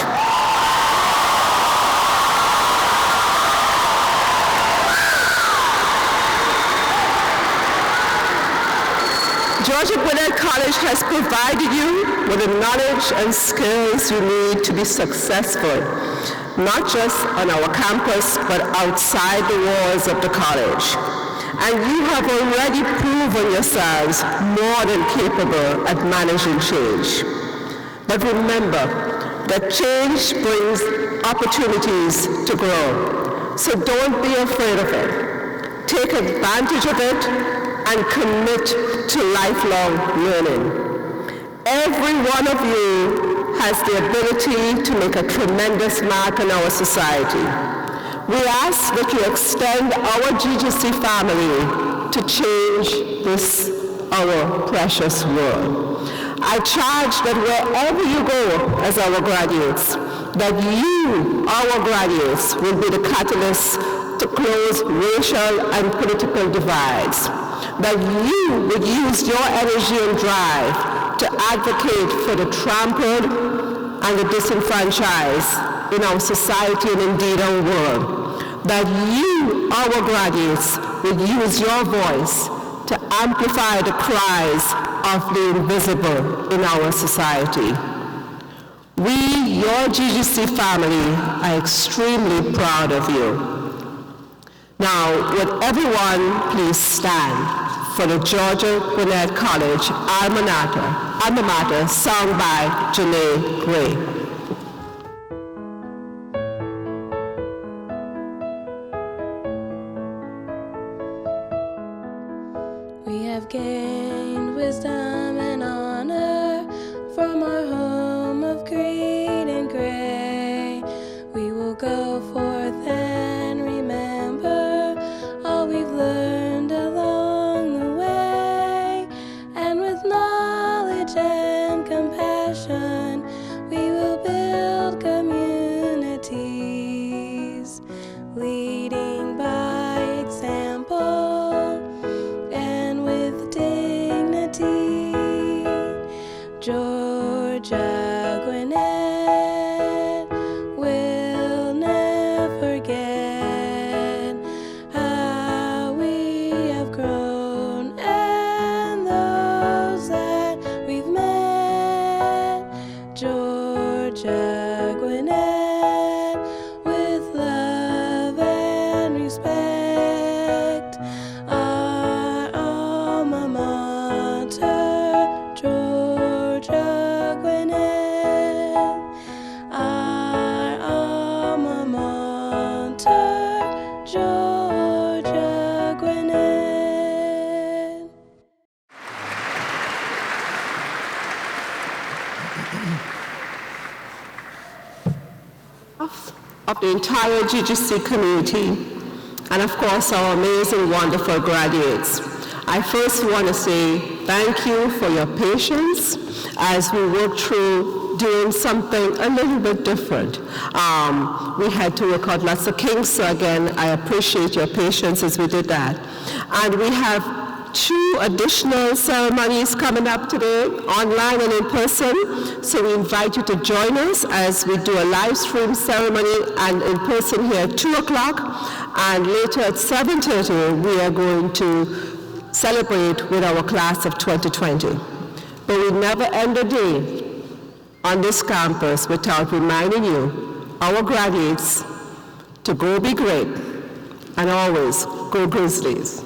Georgia Gwinnett College has provided you with the knowledge and skills you need to be successful, not just on our campus, but outside the walls of the college. And you have already proven yourselves more than capable at managing change. But remember that change brings opportunities to grow. So don't be afraid of it. Take advantage of it and commit to lifelong learning. Every one of you has the ability to make a tremendous mark in our society. We ask that you extend our GGC family to change this, our precious world. I charge that wherever you go as our graduates, that you, our graduates, will be the catalyst to close racial and political divides. That you would use your energy and drive to advocate for the trampled and the disenfranchised in our society and indeed our world. That you, our graduates, will use your voice to amplify the cries of the invisible in our society. We, your GGC family, are extremely proud of you. Now, would everyone please stand for the Georgia Gwinnett College Alma Mater, sung by Janae Gray. We have gained wisdom and honor from our home of green and gray. We will go forth and remember all we've learned along the way. And with knowledge and compassion, we will build communities, leading by example. Georgia Gwinnett will never forget how we have grown and those that we've met. Georgia Gwinnett with love and respect, our alma mater, Georgia Gwinnett, our alma mater, Georgia Gwinnett. Of the entire GGC community, and of course our amazing, wonderful graduates. I first want to say thank you for your patience as we work through doing something a little bit different. We had to work out lots of kinks, so again, I appreciate your patience as we did that. And we have 2 additional ceremonies coming up today, online and in person. So we invite you to join us as we do a live stream ceremony and in person here at 2 o'clock. And later at 7:30, we are going to celebrate with our class of 2020. But we never end a day on this campus without reminding you, our graduates, to go be great and always go Grizzlies.